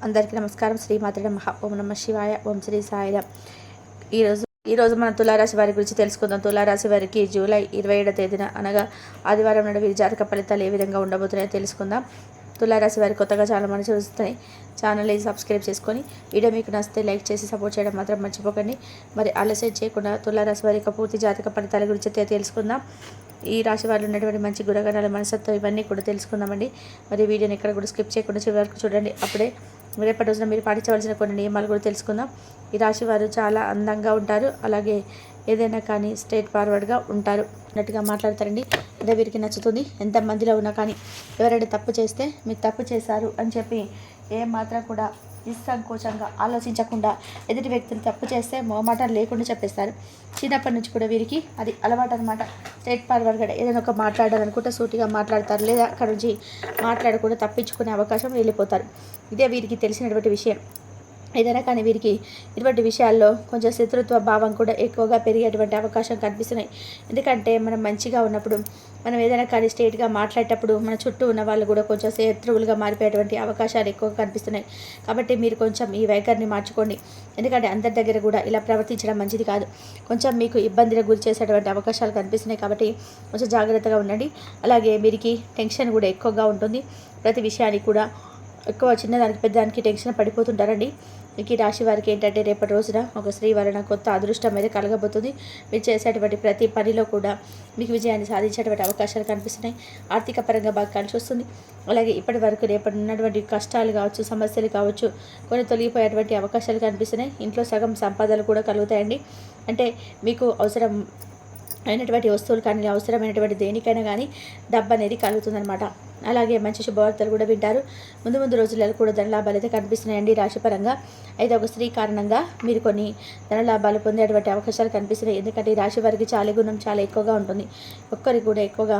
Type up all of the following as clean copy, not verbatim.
అందరికీ నమస్కారం. శ్రీమాత్రే నమః. ఓం నమః శివాయ. ఓం శ్రీ సాయిరామ్. ఈరోజు మనం తులారాశి వారి గురించి తెలుసుకుందాం. తులారాశి వారికి జూలై 27వ తేదీన అనగా ఆదివారం నాడు వీరి జాతక ఫలితాలు ఏ విధంగా ఉండబోతున్నాయో తెలుసుకుందాం. తులారాశి వారి కొత్తగా చాలా మంది చూస్తున్నాయి. ఛానల్ని సబ్స్క్రైబ్ చేసుకొని వీడియో మీకు నచ్చితే లైక్ చేసి సపోర్ట్ చేయడం మాత్రం మర్చిపోకండి. మరి ఆలస్యం చేయకుండా తులారాశి వారి యొక్క పూర్తి జాతక ఫలితాల గురించి తెలుసుకుందాం. ఈ రాశి వారిలో ఉన్నటువంటి మంచి గుణగణాల మనసత్వం ఇవన్నీ కూడా తెలుసుకుందామండి. మరి వీడియోని ఎక్కడ కూడా స్కిప్ చేయకుండా చివరి వరకు చూడండి. అప్పుడే రేపటి రోజున మీరు పాటించవలసిన కొన్ని నియమాలు కూడా తెలుసుకుందాం. ఈ రాశి వారు చాలా అందంగా ఉంటారు, అలాగే ఏదైనా కానీ స్ట్రైట్ ఫార్వర్డ్గా ఉంటారు, అన్నట్టుగా మాట్లాడతారండి. అదే వీరికి నచ్చుతుంది. ఎంత మందిలో ఉన్నా కానీ ఎవరైనా తప్పు చేస్తే మీరు తప్పు చేశారు అని చెప్పి మాత్రం కూడా నిస్సంకోచంగా ఆలోచించకుండా ఎదుటి వ్యక్తులు తప్పు చేస్తే మొహమాటం లేకుండా చెప్పేస్తారు. చిన్నప్పటి నుంచి కూడా వీరికి అది అలవాటు అనమాట. స్ట్రైట్ ఫార్వర్డ్గా ఏదైనా ఒక మాట్లాడాలనుకుంటే సూటిగా మాట్లాడతారు, లేదా అక్కడ నుంచి మాట్లాడకుండా తప్పించుకునే అవకాశం వెళ్ళిపోతారు. ఇదే వీరికి తెలిసినటువంటి విషయం. ఏదైనా కానీ వీరికి ఇటువంటి విషయాల్లో కొంచెం శత్రుత్వ భావం కూడా ఎక్కువగా పెరిగేటువంటి అవకాశం కనిపిస్తున్నాయి. ఎందుకంటే మనం మంచిగా ఉన్నప్పుడు మనం ఏదైనా కానీ స్ట్రేట్గా మాట్లాడేటప్పుడు మన చుట్టూ ఉన్న వాళ్ళు కూడా కొంచెం శత్రువులుగా మారిపోయేటువంటి అవకాశాలు ఎక్కువగా కనిపిస్తున్నాయి. కాబట్టి మీరు కొంచెం ఈ వైఖరిని మార్చుకోండి. ఎందుకంటే అందరి దగ్గర కూడా ఇలా ప్రవర్తించడం మంచిది కాదు. కొంచెం మీకు ఇబ్బందిని గురి చేసేటువంటి అవకాశాలు కనిపిస్తున్నాయి. కాబట్టి కొంచెం జాగ్రత్తగా ఉండండి. అలాగే వీరికి టెన్షన్ కూడా ఎక్కువగా ఉంటుంది. ప్రతి విషయానికి కూడా ఎక్కువ చిన్నదానికి పెద్దదానికి టెన్షన్ పడిపోతుంటారండి. ఈ రాశి వారికి ఏంటంటే రేపటి రోజున ఒక స్త్రీ వలన కొత్త అదృష్టం అయితే కలగబోతుంది. మీరు చేసేటువంటి ప్రతి పనిలో కూడా మీకు విజయాన్ని సాధించేటువంటి అవకాశాలు కనిపిస్తున్నాయి. ఆర్థిక పరంగా బాగా కలిసి వస్తుంది. అలాగే ఇప్పటి వరకు రేపటి ఉన్నటువంటి కష్టాలు కావచ్చు, సమస్యలు కావచ్చు, కొన్ని తొలగిపోయేటువంటి అవకాశాలు కనిపిస్తున్నాయి. ఇంట్లో సగం సంపాదనలు కూడా కలుగుతాయండి. అంటే మీకు అవసరం అయినటువంటి వస్తువులు కానీ అవసరమైనటువంటి దేనికైనా కానీ డబ్బు అనేది కలుగుతుందన్నమాట. అలాగే మంచి శుభవార్తలు కూడా వింటారు. ముందు రోజులలో కూడా ధనలాభాలు అయితే కనిపిస్తున్నాయండి రాశిపరంగా. అయితే ఒక స్త్రీ కారణంగా మీరు కొన్ని ధనలాభాలు పొందేటువంటి అవకాశాలు కనిపిస్తున్నాయి. ఎందుకంటే ఈ రాశి వారికి చాలా గుణం చాలా ఎక్కువగా ఉంటుంది. ఒక్కరికి కూడా ఎక్కువగా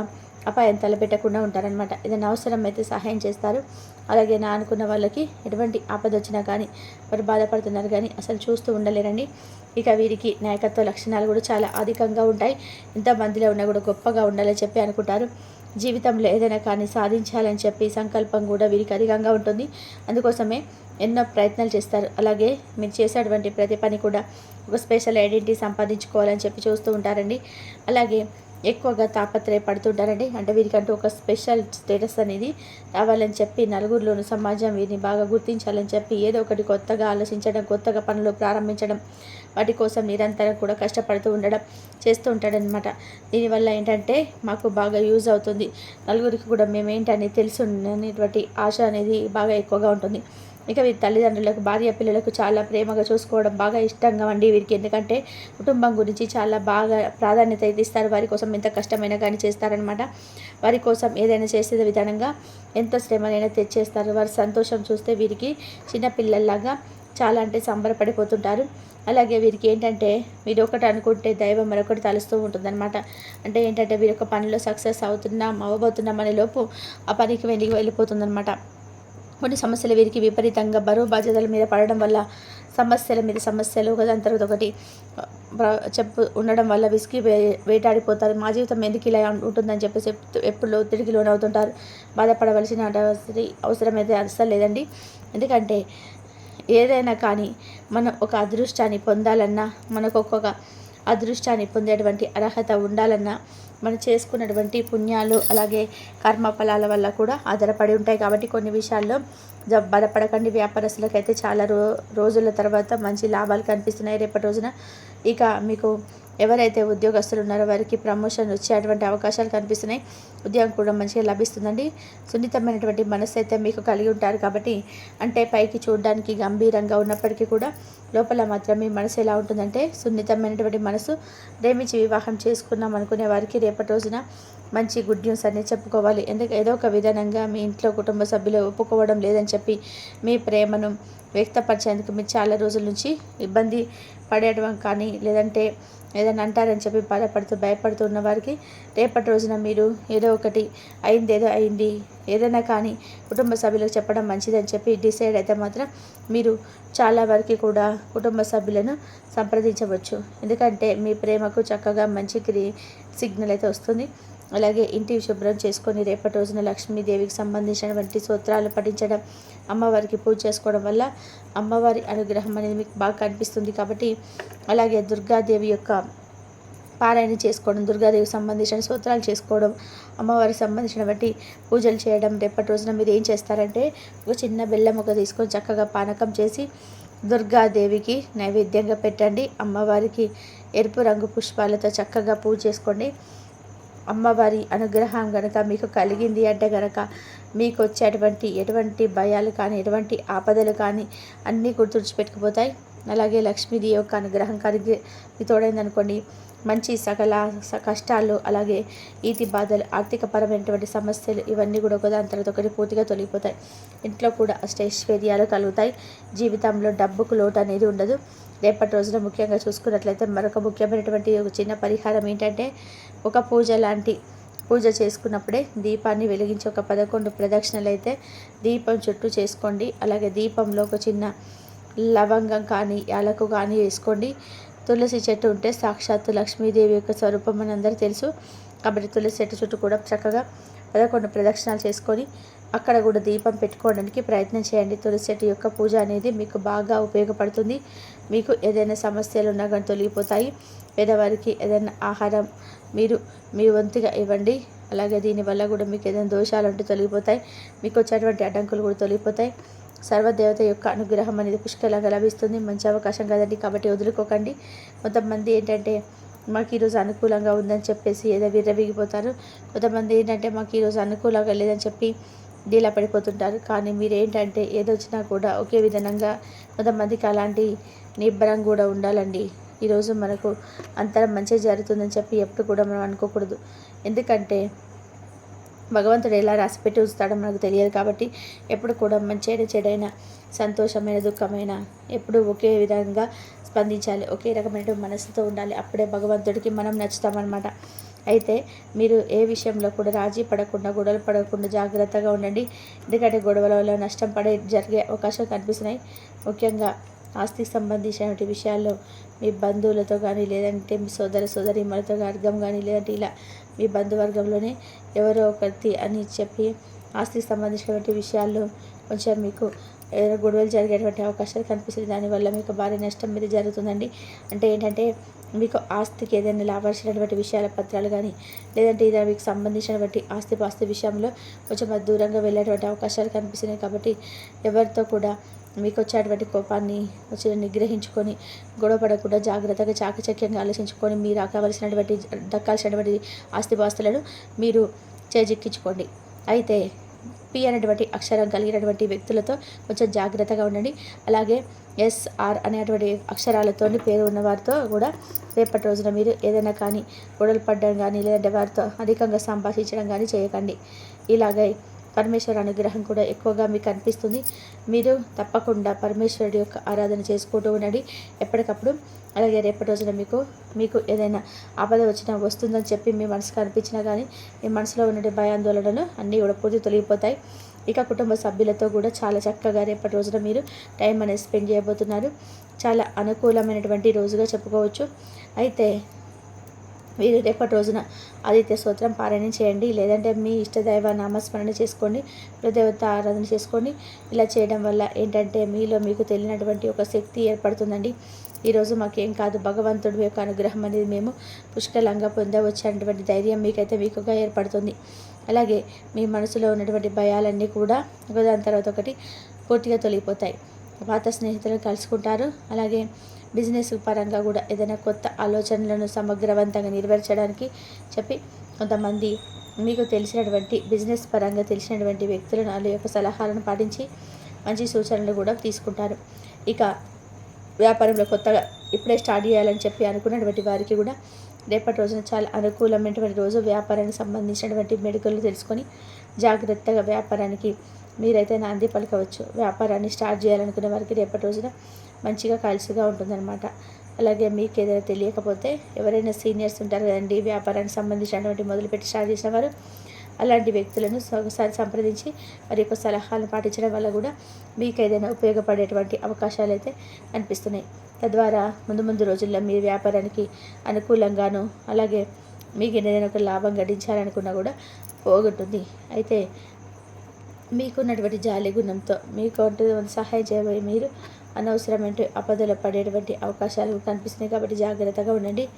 అపాయం తలపెట్టకుండా ఉంటారనమాట. ఏదైనా అవసరం అయితే సహాయం చేస్తారు. అలాగే నా అనుకున్న వాళ్ళకి ఎటువంటి ఆపద వచ్చినా కానీ వారు బాధపడుతున్నారు కానీ అసలు చూస్తూ ఉండలేరండి. ఇక వీరికి నాయకత్వ లక్షణాలు కూడా చాలా అధికంగా ఉంటాయి. ఎంతమందిలో ఉన్నా కూడా గొప్పగా ఉండాలని చెప్పి అనుకుంటారు. జీవితంలో ఏదైనా కానీ సాధించాలని చెప్పి సంకల్పం కూడా వీరికి అధికంగా ఉంటుంది. అందుకోసమే ఎన్నో ప్రయత్నాలు చేస్తారు. అలాగే మీరు చేసేటువంటి ప్రతి పని కూడా ఒక స్పెషల్ ఐడెంటిటీ సంపాదించుకోవాలని చెప్పి చూస్తూ ఉంటారండి. అలాగే ఎక్కువగా తాపత్రయపడుతుంటారండి. అంటే వీరికంటూ ఒక స్పెషల్ స్టేటస్ అనేది రావాలని చెప్పి నలుగురిలోని సమాజం వీరిని బాగా గుర్తించాలని చెప్పి ఏదో ఒకటి కొత్తగా ఆలోచించడం, కొత్తగా పనులు ప్రారంభించడం, వాటి కోసం నిరంతరం కూడా కష్టపడుతూ ఉండడం చేస్తూ ఉంటాడనమాట. దీనివల్ల ఏంటంటే మాకు బాగా యూజ్ అవుతుంది, నలుగురికి కూడా మేమేంటని తెలుసు అనేటువంటి ఆశ అనేది బాగా ఎక్కువగా ఉంటుంది. ఇక వీరి తల్లిదండ్రులకు, భార్య పిల్లలకు చాలా ప్రేమగా చూసుకోవడం బాగా ఇష్టంగా అండి వీరికి. ఎందుకంటే కుటుంబం గురించి చాలా బాగా ప్రాధాన్యత ఇస్తారు. వారి కోసం ఎంత కష్టమైనా కానీ చేస్తారనమాట. వారి కోసం ఏదైనా చేసే విధానంగా ఎంత శ్రమనైనా తెచ్చేస్తారు. వారి సంతోషం చూస్తే వీరికి చిన్నపిల్లల్లాగా చాలా అంటే సంబరపడిపోతుంటారు. అలాగే వీరికి ఏంటంటే మీరు ఒకటి అనుకుంటే దైవం మరొకటి తలుస్తూ ఉంటుందన్నమాట. అంటే ఏంటంటే వీరి యొక్క పనిలో సక్సెస్ అవ్వబోతున్నాం అనే లోపు ఆ పనికి వెళ్ళిపోతుందన్నమాట. కొన్ని సమస్యలు వీరికి విపరీతంగా బరువు బాధ్యతల మీద పడడం వల్ల సమస్యల మీద సమస్యలు ఒకదాని తర్వాత ఒకటి ఉండడం వల్ల విసిగి వేటాడిపోతారు. మా జీవితం ఎందుకు ఇలా ఉంటుందని చెప్పేసి ఎప్పుడు ఒత్తిడికి లోనవుతుంటారు. బాధపడవలసిన అవసరం అయితే అస్సలు లేదండి. ఎందుకంటే ఏదైనా కానీ మనం ఒక అదృష్టాన్ని పొందాలన్నా, మనకు ఒక్కొక్క అదృష్టాన్ని పొందేటువంటి అర్హత ఉండాలన్నా మనం చేసుకున్నటువంటి పుణ్యాలు అలాగే కర్మఫలాల వల్ల కూడా ఆధారపడి ఉంటాయి. కాబట్టి కొన్ని విషయాల్లో బాధపడకండి. వ్యాపారస్తులకైతే చాలా రోజుల తర్వాత మంచి లాభాలు కనిపిస్తున్నాయి రేపటి రోజున. ఇక మీకు ఎవరైతే ఉద్యోగస్తులు ఉన్నారో వారికి ప్రమోషన్ వచ్చేటువంటి అవకాశాలు కనిపిస్తున్నాయి. ఉద్యోగం కూడా మంచిగా లభిస్తుందండి. సున్నితమైనటువంటి మనసు అయితే మీకు కలిగి ఉంటారు. కాబట్టి అంటే పైకి చూడడానికి గంభీరంగా ఉన్నప్పటికీ కూడా లోపల మాత్రం మీ మనసు ఎలా ఉంటుందంటే సున్నితమైనటువంటి మనసు. ప్రేమించి వివాహం చేసుకున్నాం అనుకునే వారికి రేపటి రోజున మంచి గుడ్ న్యూస్ అనేది చెప్పుకోవాలి. ఎందుకంటే ఏదో ఒక విధానంగా మీ ఇంట్లో కుటుంబ సభ్యులు ఒప్పుకోవడం లేదని చెప్పి మీ ప్రేమను వ్యక్తపరిచేందుకు మీరు చాలా రోజుల నుంచి ఇబ్బంది పడేయడం కానీ లేదంటే ఏదైనా అంటారని చెప్పి బాధపడుతూ భయపడుతూ ఉన్న వారికి రేపటి రోజున మీరు ఏదో ఒకటి అయింది ఏదైనా కానీ కుటుంబ సభ్యులకు చెప్పడం మంచిదని చెప్పి డిసైడ్ అయితే మాత్రం మీరు చాలా వరకు కూడా కుటుంబ సభ్యులను సంప్రదించవచ్చు. ఎందుకంటే మీ ప్రేమకు చక్కగా మంచి సిగ్నల్ అయితే వస్తుంది. అలాగే ఇంటిని శుభ్రం చేసుకొని రేపటి రోజున లక్ష్మీదేవికి సంబంధించినటువంటి స్తోత్రాలు పఠించడం, అమ్మవారికి పూజ చేసుకోవడం వల్ల అమ్మవారి అనుగ్రహం అనేది మీకు బాగా కనిపిస్తుంది. కాబట్టి అలాగే దుర్గాదేవి యొక్క పారాయణ చేసుకోవడం, దుర్గాదేవికి సంబంధించిన స్తోత్రాలు చేసుకోవడం, అమ్మవారికి సంబంధించినటువంటి పూజలు చేయడం. రేపటి రోజున మీరు ఏం చేస్తారంటే ఒక చిన్న బెల్లం ఒక తీసుకొని చక్కగా పానకం చేసి దుర్గాదేవికి నైవేద్యంగా పెట్టండి. అమ్మవారికి ఎరుపు రంగు పుష్పాలతో చక్కగా పూజ చేసుకోండి. అమ్మవారి అనుగ్రహం గనక మీకు కలిగింది అంటే గనక మీకు వచ్చేటువంటి ఎటువంటి భయాలు కానీ ఎటువంటి ఆపదలు కానీ అన్నీ గుర్తుడిచిపెట్టుకుపోతాయి. అలాగే లక్ష్మీదేవి యొక్క అనుగ్రహం కలిగి మీ తోడైందనుకోండి, మంచి సకల కష్టాలు, అలాగే ఈతి బాధలు, ఆర్థికపరమైనటువంటి సమస్యలు ఇవన్నీ కూడా ఒకదాని తర్వాత ఒకటి పూర్తిగా తొలగిపోతాయి. ఇంట్లో కూడా అష్టైశ్వర్యాలు కలుగుతాయి. జీవితంలో డబ్బుకు లోటు అనేది ఉండదు. రేపటి రోజున ముఖ్యంగా చూసుకున్నట్లయితే మరొక ముఖ్యమైనటువంటి ఒక చిన్న పరిహారం ఏంటంటే, ఒక పూజ లాంటి పూజ చేసుకున్నప్పుడే దీపాన్ని వెలిగించి ఒక 11 ప్రదక్షిణలు అయితే దీపం చుట్టూ చేసుకోండి. అలాగే దీపంలో ఒక చిన్న లవంగం కానీ యాలకు కానీ వేసుకోండి. తులసి చెట్టు ఉంటే సాక్షాత్తు లక్ష్మీదేవి యొక్క స్వరూపం మనందరూ తెలుసు. కాబట్టి తులసి చెట్టు చుట్టూ కూడా చక్కగా 11 ప్రదక్షిణాలు చేసుకొని అక్కడ కూడా దీపం పెట్టుకోవడానికి ప్రయత్నం చేయండి. తులసి చెట్టు యొక్క పూజ అనేది మీకు బాగా ఉపయోగపడుతుంది. మీకు ఏదైనా సమస్యలు ఉన్నా కానీ తొలగిపోతాయి. పేదవారికి ఏదైనా ఆహారం మీరు మీ వంతుగా ఇవ్వండి. అలాగే దీనివల్ల కూడా మీకు ఏదైనా దోషాలు ఉంటే తొలగిపోతాయి. మీకు వచ్చేటువంటి అడ్డంకులు కూడా తొలగిపోతాయి. సర్వదేవత యొక్క అనుగ్రహం అనేది పుష్కలంగా లభిస్తుంది. మంచి అవకాశం కదండి, కాబట్టి వదులుకోకండి. కొంతమంది ఏంటంటే మాకు ఈరోజు అనుకూలంగా ఉందని చెప్పేసి ఏదో విర్రవీగిపోతారు. కొంతమంది ఏంటంటే మాకు ఈరోజు అనుకూలంగా లేదని చెప్పి డీలా పడిపోతుంటారు. కానీ మీరు ఏంటంటే ఏదొచ్చినా కూడా ఒకే విధంగా కొంతమందికి అలాంటి నిబ్బరం కూడా ఉండాలండి. ఈరోజు మనకు అంతరం మంచిగా జరుగుతుందని చెప్పి ఎప్పుడు కూడా మనం అనుకోకూడదు. ఎందుకంటే భగవంతుడు ఎలా రాసిపెట్టి ఉంచుతాడో మనకు తెలియదు. కాబట్టి ఎప్పుడు కూడా మంచి చెడైన సంతోషమైన దుఃఖమైన ఎప్పుడు ఒకే విధంగా స్పందించాలి. ఒకే రకమైన మనసుతో ఉండాలి. అప్పుడే భగవంతుడికి మనం నచ్చుతామన్నమాట. అయితే మీరు ఏ విషయంలో కూడా రాజీ పడకుండా, గొడవలు పడకుండా జాగ్రత్తగా ఉండండి. ఎందుకంటే గొడవల వల్ల నష్టం జరిగే అవకాశాలు కనిపిస్తున్నాయి. ముఖ్యంగా ఆస్తికి సంబంధించినటువంటి విషయాల్లో మీ బంధువులతో కానీ, లేదంటే మీ సోదరీమణులతో అర్థం కానీ, లేదంటే ఇలా మీ బంధువర్గంలోనే ఎవరో ఒకటి అని చెప్పి ఆస్తికి సంబంధించినటువంటి విషయాల్లో కొంచెం మీకు ఏదైనా గొడవలు జరిగేటువంటి అవకాశాలు కనిపిస్తుంది. దానివల్ల మీకు భారీ నష్టం మీద జరుగుతుందండి. అంటే ఏంటంటే మీకు ఆస్తికి ఏదైనా లాభాల్సినటువంటి విషయాల పత్రాలు కానీ, లేదంటే ఇది మీకు సంబంధించినటువంటి ఆస్తి విషయంలో కొంచెం దూరంగా వెళ్ళేటువంటి అవకాశాలు కనిపిస్తున్నాయి. కాబట్టి ఎవరితో కూడా మీకు వచ్చేటువంటి కోపాన్ని నిగ్రహించుకొని గొడవ పడకుండా జాగ్రత్తగా చాకచక్యంగా ఆలోచించుకొని మీరు కావలసినటువంటి దక్కాల్సినటువంటి ఆస్తిపాస్తులను మీరు చేజిక్కించుకోండి. అయితే పి అనేటువంటి అక్షరం కలిగినటువంటి వ్యక్తులతో కొంచెం జాగ్రత్తగా ఉండండి. అలాగే ఎస్ఆర్ అనేటువంటి అక్షరాలతో పేరు ఉన్న వారితో కూడా రేపటి రోజున మీరు ఏదైనా కానీ గొడవలు పడడం కానీ, లేదంటే వారితో అధికంగా సంభాషించడం కానీ చేయకండి. ఇలాగే పరమేశ్వర అనుగ్రహం కూడా ఎక్కువగా మీకు అనిపిస్తుంది. మీరు తప్పకుండా పరమేశ్వరుడి యొక్క ఆరాధన చేసుకుంటూ ఉండండి ఎప్పటికప్పుడు. అలాగే రేపటి రోజున మీకు ఏదైనా ఆపద వచ్చినా వస్తుందని చెప్పి మీ మనసుకు అనిపించినా కానీ మీ మనసులో ఉన్న భయాందోళనలు అన్నీ కూడా పూర్తి తొలగిపోతాయి. ఇక కుటుంబ సభ్యులతో కూడా చాలా చక్కగా రేపటి రోజున మీరు టైం అనేది స్పెండ్ చేయబోతున్నారు. చాలా అనుకూలమైనటువంటి రోజుగా చెప్పుకోవచ్చు. అయితే మీరు రేపటి రోజున ఆదిత్య స్తోత్రం పారాయణం చేయండి. లేదంటే మీ ఇష్టదైవ నామస్మరణ చేసుకోండి, కులదేవత ఆరాధన చేసుకోండి. ఇలా చేయడం వల్ల ఏంటంటే మీలో మీకు తెలియనటువంటి ఒక శక్తి ఏర్పడుతుందండి. ఈరోజు మాకేం కాదు, భగవంతుడి యొక్క అనుగ్రహం అనేది మేము పుష్కలంగా పొందవచ్చనేటువంటి ధైర్యం మీకుగా ఏర్పడుతుంది. అలాగే మీ మనసులో ఉన్నటువంటి భయాలన్నీ కూడా ఒకదాని తర్వాత ఒకటి పూర్తిగా తొలగిపోతాయి. పాత స్నేహితులను కలుసుకుంటారు. అలాగే బిజినెస్ పరంగా కూడా ఏదైనా కొత్త ఆలోచనలను సమగ్రవంతంగా నెరవేర్చడానికి చెప్పి కొంతమంది మీకు తెలిసినటువంటి బిజినెస్ పరంగా తెలిసినటువంటి వ్యక్తులను వాళ్ళ యొక్క సలహాలను పాటించి మంచి సూచనలు కూడా తీసుకుంటారు. ఇక వ్యాపారంలో కొత్తగా ఇప్పుడే స్టార్ట్ చేయాలని చెప్పి అనుకున్నటువంటి వారికి కూడా రేపటి రోజున చాలా అనుకూలమైనటువంటి రోజు. వ్యాపారానికి సంబంధించినటువంటి మెడికల్లు తెలుసుకొని జాగ్రత్తగా వ్యాపారానికి మీరైతే నాంది పలకవచ్చు. వ్యాపారాన్ని స్టార్ట్ చేయాలనుకునే వారికి రేపటి రోజున మంచిగా కలిసిగా ఉంటుందన్నమాట. అలాగే మీకు ఏదైనా తెలియకపోతే ఎవరైనా సీనియర్స్ ఉంటారు కదండి, వ్యాపారానికి సంబంధించినటువంటి మొదలుపెట్టి స్టార్ట్ చేసిన వారు, అలాంటి వ్యక్తులను ఒకసారి సంప్రదించి వారి యొక్క సలహాలను పాటించడం వల్ల కూడా మీకు ఏదైనా ఉపయోగపడేటువంటి అవకాశాలు అయితే కనిపిస్తున్నాయి. తద్వారా ముందు రోజుల్లో మీ వ్యాపారానికి అనుకూలంగాను, అలాగే మీకు ఏదైనా ఒక లాభం గడించాలనుకున్నా కూడా పోగొట్టుంది. అయితే మీకున్నటువంటి జాలి గుణంతో మీకు సహాయం చేయబోయే మీరు అనవసరమైన ఆపదలో పడేటువంటి అవకాశాలు కనిపిస్తున్నాయి. కాబట్టి జాగ్రత్తగా ఉండండి.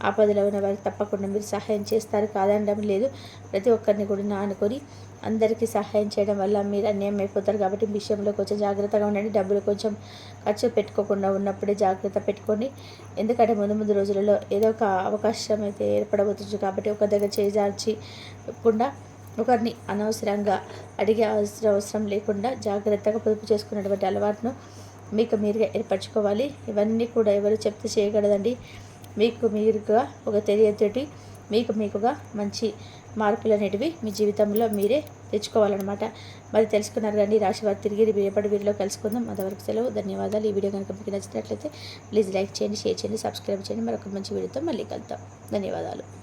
ఆపదలో ఉన్న వారికి తప్పకుండా మీరు సహాయం చేస్తారు, కాదనడం లేదు. ప్రతి ఒక్కరిని కూడా అనుకొని అందరికీ సహాయం చేయడం వల్ల మీరు అన్యాయం అయిపోతారు. కాబట్టి విషయంలో కొంచెం జాగ్రత్తగా ఉండండి. డబ్బులు కొంచెం ఖర్చు పెట్టుకోకుండా ఉన్నప్పుడే జాగ్రత్త పెట్టుకోండి. ఎందుకంటే ముందు రోజులలో ఏదో ఒక అవకాశం అయితే ఏర్పడబోతుంది. కాబట్టి ఒక దగ్గర చేజార్చకుండా ఒకరిని అనవసరంగా అడిగే అవసరం లేకుండా జాగ్రత్తగా పొదుపు చేసుకున్నటువంటి అలవాటును మీకు మీరుగా ఏర్పరచుకోవాలి. ఇవన్నీ కూడా ఎవరు చెప్తే చేయగలదండి. మీకు మీరుగా ఒక తెలియతోటి మీకుగా మంచి మార్పులు అనేటివి మీ జీవితంలో మీరే తెచ్చుకోవాలన్నమాట. మరి తెలుసుకున్నారు కానీ రాశివారు తిరిగి రేపటి వీడియోలో కలుసుకుందాం. అంతవరకు సెలవు. ధన్యవాదాలు. ఈ వీడియో కనుక మీకు నచ్చినట్లయితే ప్లీజ్ లైక్ చేయండి, షేర్ చేయండి, సబ్స్క్రైబ్ చేయండి. మరొక మంచి వీడియోతో మళ్ళీ కలుద్దాం. ధన్యవాదాలు.